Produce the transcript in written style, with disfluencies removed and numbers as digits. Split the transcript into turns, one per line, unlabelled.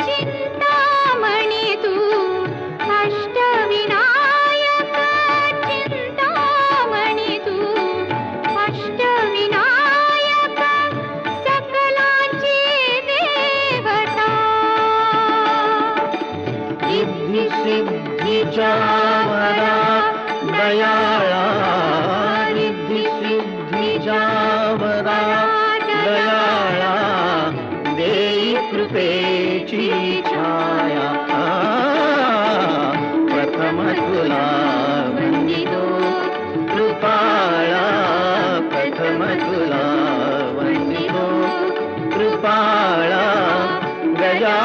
चिंतामणी तू अष्टविनायक, चिंतामणी तू अष्टविनायक, सकलांची देवता।
रिद्धी सिद्धीच्या वरा दयाळा, रिद्धी सिद्धीच्या वरा दयाळा, देई कृपेची छाया। प्रथम तुला वंदितो कृपाळा, प्रथम तुला वंदितो कृपाळा, गजा